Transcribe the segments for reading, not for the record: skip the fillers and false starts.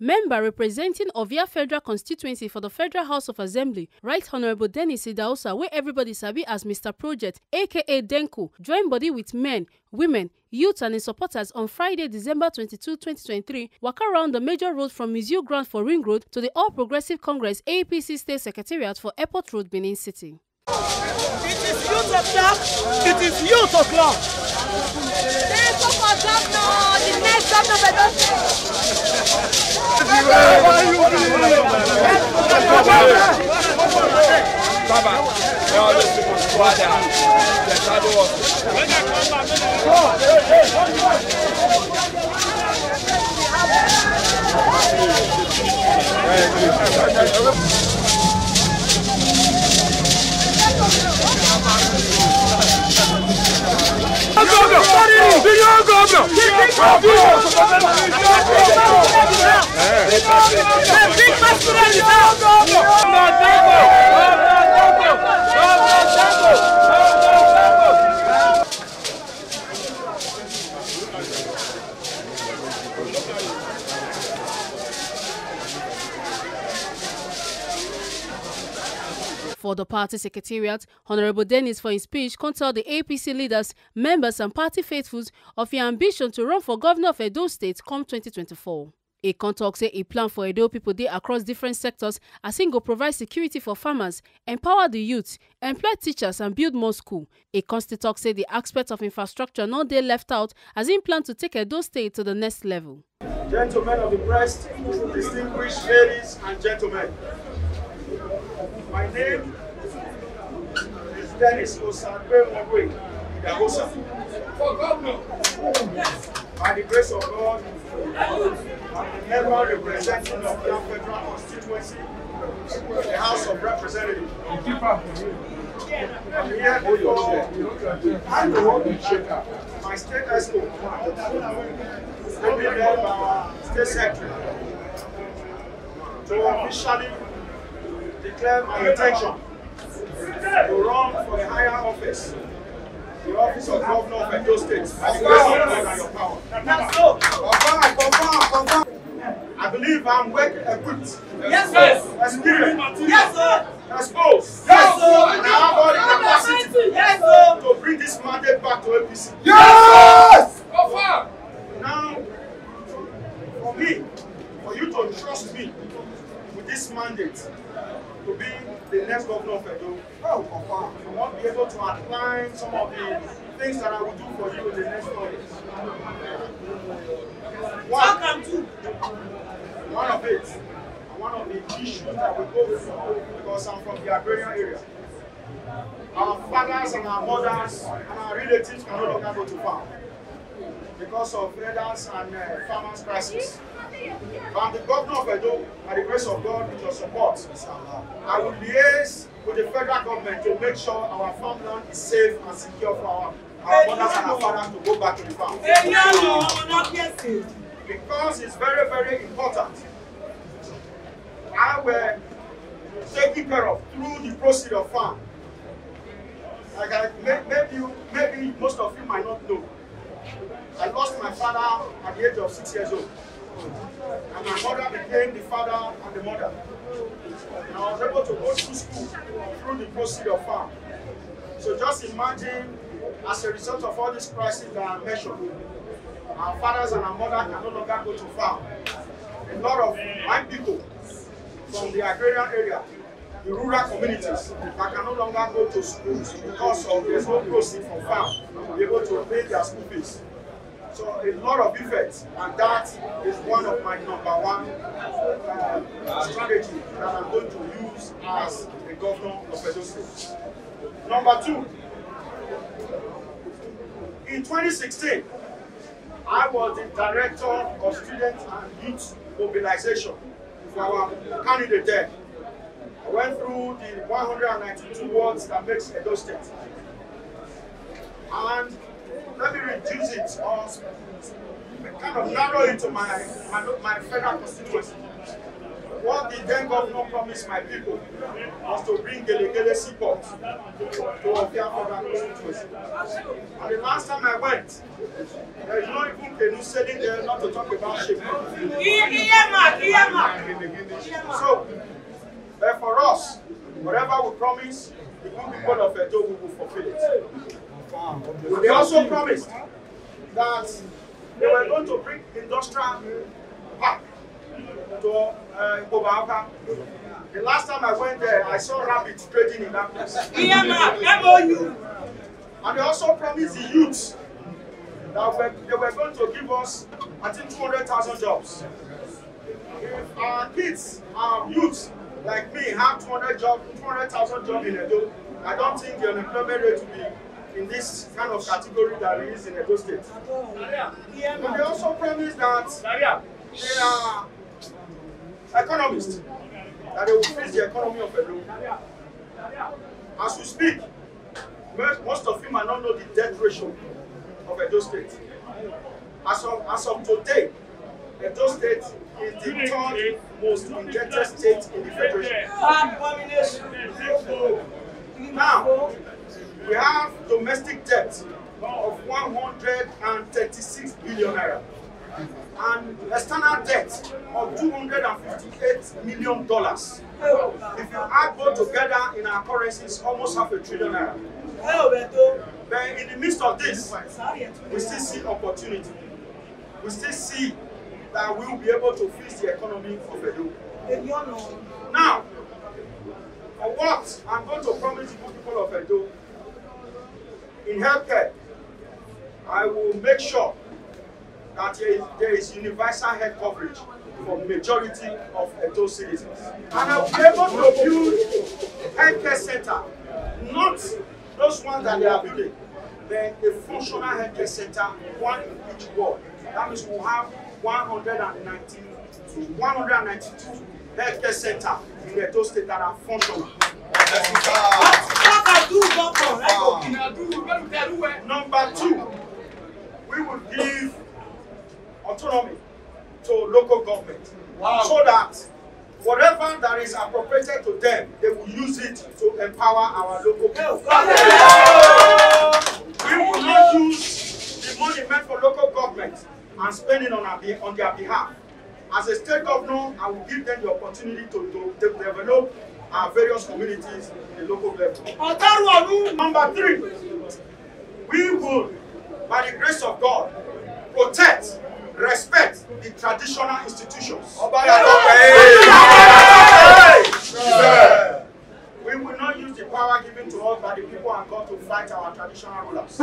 Member representing Ovia Federal Constituency for the Federal House of Assembly, Right Honorable Dennis Idahosa, where everybody sabi as Mr. Project, aka DENCO, joined body with men, women, youths and supporters on Friday, December 22, 2023, walk around the major road from Museum Ground for Ring Road to the All Progressive Congress APC State Secretariat for Airport Road, Benin City. It is youth o'clock. It is youth o'clock. Let's go for governor, the next governor of Edo State. For the party secretariat, Honorable Dennis for his speech tell the APC leaders, members and party faithfuls of your ambition to run for governor of Edo State come 2024. A talk say a plan for Edo people dey across different sectors as he go provide security for farmers, empower the youth, employ teachers and build more school. A talk say the aspect of infrastructure not dey left out as he plan to take Edo State to the next level. Gentlemen of the press, distinguished ladies and gentlemen, my name is Dennis Idahosa. For governor, by the grace of God, I'm a member representing of the Federal Constituency, the House of Representatives. I'm here before my state escort, led by our state secretary, to officially declare my intention to run for a higher office, the office of governor of Edo State, by the grace of God and your power. Confirm. I believe I'm well equipped. Yes, sir. Experienced. Yes, sir. Exposed. Yes, sir. And I have all the capacity. Yes, sir. To bring this mandate back to APC. Yes. Confirm. Now, for you to trust me with this mandate to be the next governor of Edo, I won't be able to outline some of the things that I will do for you in the next 4 years. One of the issues that we go through, because I'm from the agrarian area. Our fathers and our mothers and our relatives can no longer go to farm because of elders and farmers' crisis. I'm the governor of Edo, by the grace of God, with your support. I will liaise with the federal government to make sure our farmland is safe and secure for our mothers and our fathers to go back to the farm. Because it's very, very important. I will taken care of through the proceeds of farm. Like maybe most of you might not know. I lost my father at the age of 6 years old. And my mother became the father and the mother. And I was able to go to school through the proceeds of farm. So just imagine, as a result of all this crisis that I mentioned, our fathers and our mothers can no longer go to farm. A lot of my people from the agrarian area, the rural communities, that can no longer go to schools because of there's no proceeds from farm to be able to pay their school fees. So a lot of effects, and that is one of my #1 strategy that I'm going to use as the governor of Edo State. #2, in 2016, I was the director of student and youth mobilization for our candidate there. I went through the 192 wards that makes Edo State. And let me reduce it or kind of narrow it to my federal constituency. what the then governor promised my people was to bring Gele seaport to Ofiafoda constituency. And the last time I went, there is not even canoe sailing there, not to talk about ship. So, for us, whatever we promise, the good people of Edo will fulfill it. They also promised that they were going to bring industrial park to Kobaoka. The last time I went there, I saw rabbits trading in that place. And they also promised the youths that they were going to give us, I think, 200,000 jobs. If our kids, our youths, like me, have 200,000 jobs in Edo, I don't think the unemployment rate will be in this kind of category that it is in Edo State. And they also promised that they are economists, that they will fix the economy of Edo. As we speak, most of you might not know the debt ratio of Edo State. As of today, Edo State is the third most indebted state in the Federation. Now, we have domestic debt of 136 billion naira and external debt of $258 million. If you add both together in our currency, it's almost $500 billion naira. But in the midst of this, we still see opportunity. We still see that we will be able to fix the economy of Edo. Now, for what I'm going to promise the people of Edo, in healthcare, I will make sure that there is universal health coverage for majority of Edo citizens. And I will be able to build healthcare center, not those ones that they are building, then a functional healthcare center, one in each ward. That means we'll have 192 healthcare centers in Edo State that are functional. Number two, we will give autonomy to local government so that whatever that is appropriated to them, they will use it to empower our local people. We will not use the money meant for local government and spend it on their behalf. As a state governor, I will give them the opportunity to develop our various communities in the local level. Number three, we will, by the grace of God, protect, respect the traditional institutions. We will not use the power given to us by the people and God to fight our traditional rulers.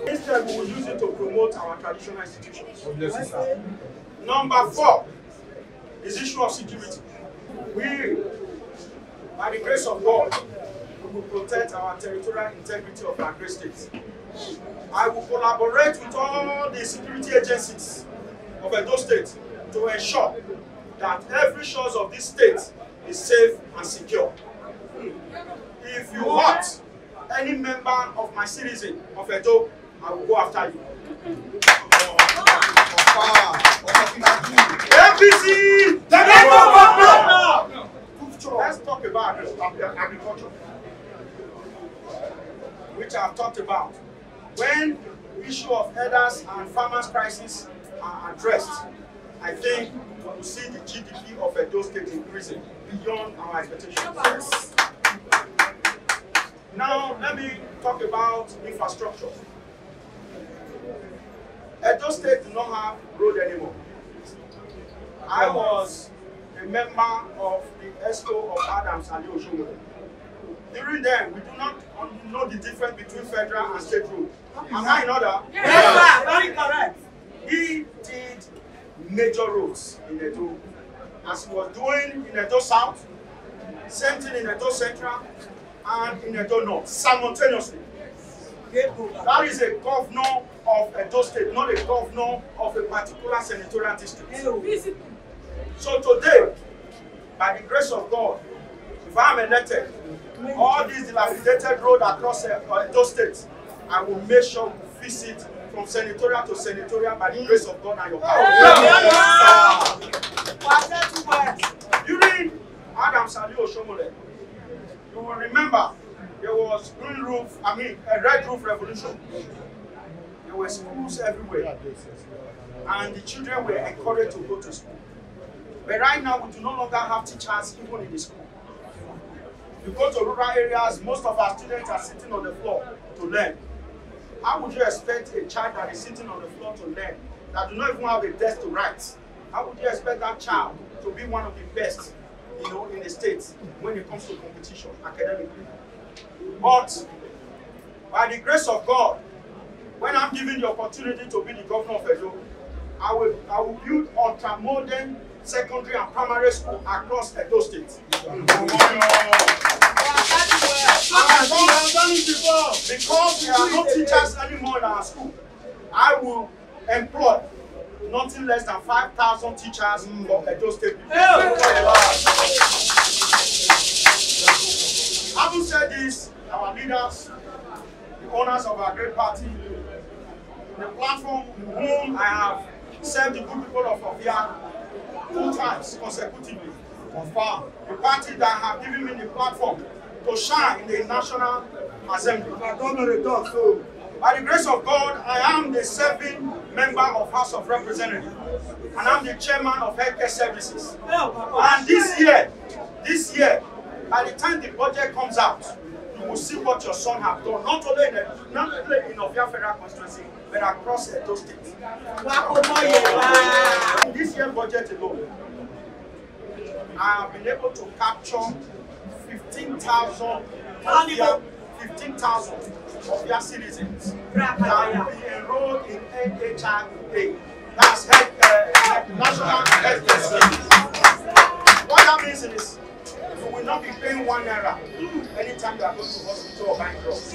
Instead, we will use it to promote our traditional institutions. Number four is the issue of security. We, by the grace of God, we will protect our territorial integrity of our great states. I will collaborate with all the security agencies of Edo State to ensure that every shores of this state is safe and secure. If you hurt any member of my citizen of Edo, I will go after you. APC! Let's talk about agriculture, which I've talked about. When the issue of herders and farmers' crisis are addressed, I think we will see the GDP of Edo State increasing beyond our expectations. Yes. Now, let me talk about infrastructure. Edo State do not have road anymore. I was a member of the ESCO of Adams and Oshogo. During then, we do not know the difference between federal and state road. Am I in order? Yes, very correct. He did major roads in Edo, as he was doing in Edo South, same thing in Edo Central, and in Edo North, simultaneously. That is a governor of Edo State, not a governor of a particular senatorial district. So today, by the grace of God, if I am elected, all these dilapidated roads across Edo State, I will make sure we visit from senatorial to senatorial by the grace of God and your power. During You will remember there was a red roof revolution. There were schools everywhere. And the children were encouraged to go to school. But right now, we do no longer have teachers even in the school. If you go to rural areas, most of our students are sitting on the floor to learn. How would you expect a child that is sitting on the floor to learn, that do not even have a desk to write? How would you expect that child to be one of the best, in the States when it comes to competition academically? But by the grace of God, when I'm given the opportunity to be the governor of Edo, I will build ultra-modern secondary and primary school across Edo State. Because we are not teachers anymore in our school, I will employ nothing less than 5,000 teachers for Edo State people. Having said this, our leaders, the owners of our great party, the platform in whom I have served the good people of Ofia 2 times consecutively, confirm the party that have given me the platform to shine in the National Assembly. By the grace of God, I am the serving member of House of Representatives, and I'm the chairman of Healthcare Services. And this year, by the time the budget comes out, you will see what your son has done, not only in Ofia Federal Constituency, but across Edo State. In this year's budget alone, I have been able to capture 15,000 of your citizens that will be enrolled in NHIA. That's National Health Scheme. What that means is you will not be paying 1 naira anytime you are going to hospital or buying drugs.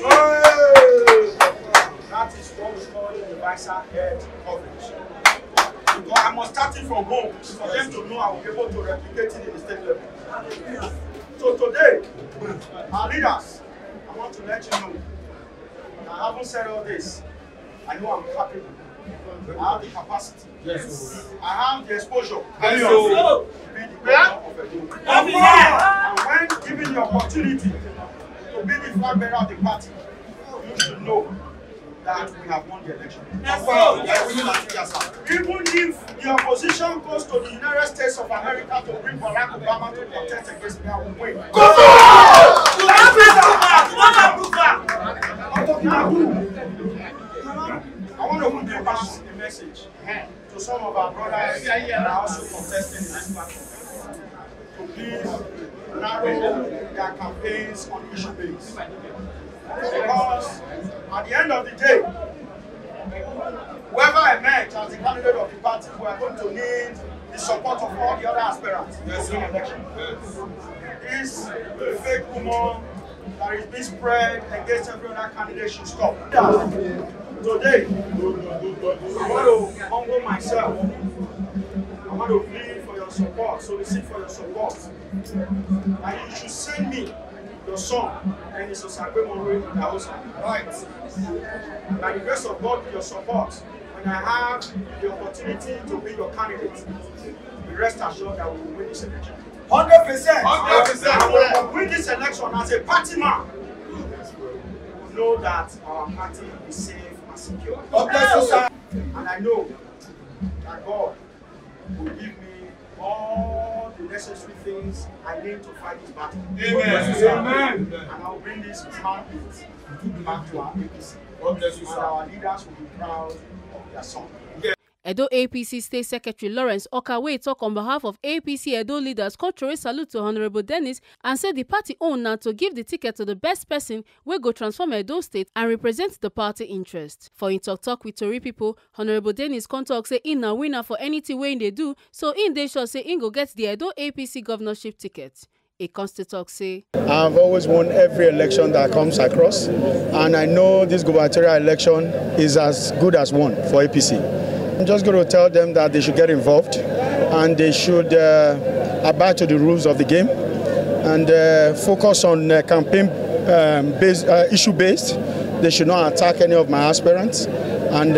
That is what we call universal health coverage. Because I must start it from home for them to know I will be able to replicate it in the state level. So today, our leaders, I want to let you know, I haven't said all this. I know I'm capable. I have the capacity. Yes. I have the exposure. Yes. To be the governor of Edo. And when given the opportunity to be the flag bearer of the party, you should know that we have won the election. Yes. Even if the opposition goes to the United States of America to bring Barack Obama to protest against me, I will win. I want to pass a message to some of our brothers that are also contesting in this platform to please narrow their campaigns on issue base. Because at the end of the day, whoever emerges as the candidate of the party, we are going to need the support of all the other aspirants in the election. This fake rumor that is being spread against every other candidate should stop. Today, I want to humble myself. I want to plead for your support, solicit for your support. And you should send me your son, Dennis Idahosa. Right. By the grace of God, with your support, when I have the opportunity to be your candidate, be rest assured that we will win this election. 100%. 100%. And we will win this election as a party man. We know that our party is safe and secure. And I know that God will give me all the necessary things I need to fight this battle. Amen. And I will bring this mandate back to our APC. And our leaders will be proud of their son. Edo APC State Secretary Lawrence Okawe talk on behalf of APC Edo leaders, contrary salute to Honorable Dennis, and said the party own now to give the ticket to the best person wey go transform Edo State and represent the party interest. For in talk with Tori people, Honorable Dennis come talk say in na winner for anything wey they do, so in they sure say in go get the Edo APC governorship ticket. A constant talk say, I've always won every election that comes across, and I know this gubernatorial election is as good as one for APC. I'm just going to tell them that they should get involved and they should abide to the rules of the game and focus on campaign issue based. They should not attack any of my aspirants, and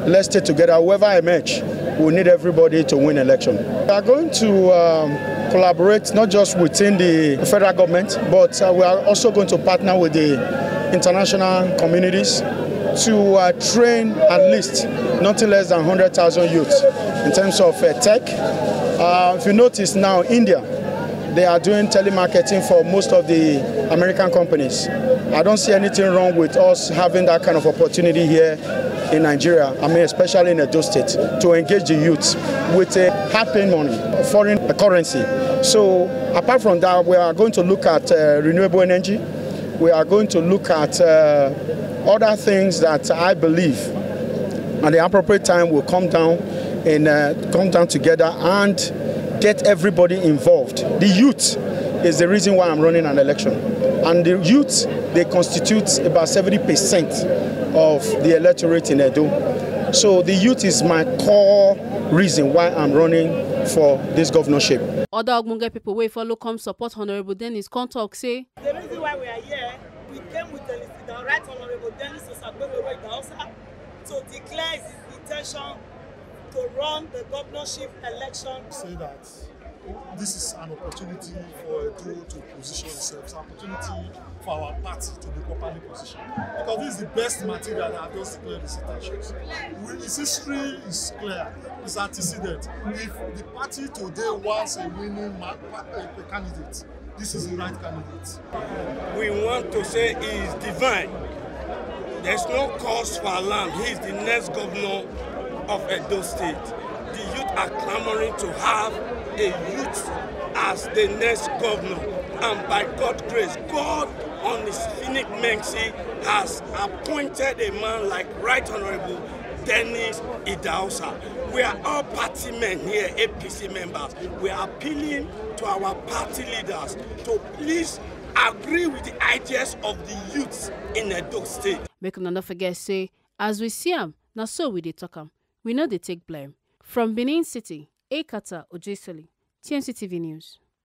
let's stay together. Whoever emerge, we need everybody to win election. We are going to collaborate not just within the federal government, but we are also going to partner with the international communities to train at least nothing less than 100,000 youths in terms of tech. If you notice now, India, they are doing telemarketing for most of the American companies. I don't see anything wrong with us having that kind of opportunity here in Nigeria, I mean especially in Edo State, to engage the youth with hard-paying money, foreign currency. So apart from that, we are going to look at renewable energy. We are going to look at other things that I believe at the appropriate time will come down together and get everybody involved. The youth is the reason why I'm running an election. And the youth, they constitute about 70% of the electorate in Edo. So the youth is my core reason why I'm running for this governorship. Other Ogbonge people wey follow come support Honorable Dennis come talk say the reason why we are here, we came with the right Honorable Dennis Idahosa to declare his intention to run the governorship election. Say that this is an opportunity for Edo to position itself. It's an opportunity for our party to be properly positioned. Because this is the best material that I've just declared his intentions. His history is clear, it's antecedent. If the party today wants a winning candidate, this is the right candidate. We want to say he is divine. There's no cause for alarm. He is the next governor of Edo State. The youth are clamoring to have a youth as the next governor. And by God's grace, God on his infinite mercy has appointed a man like Right Honorable Dennis Idahosa. We are all party men here, APC members. We are appealing to our party leaders to please agree with the ideas of the youths in Edo State. Make una no forget say, as we see am, na so we dey talk am. We know they take blame. From Benin City, Ekata Ojesoli, TMC TV News.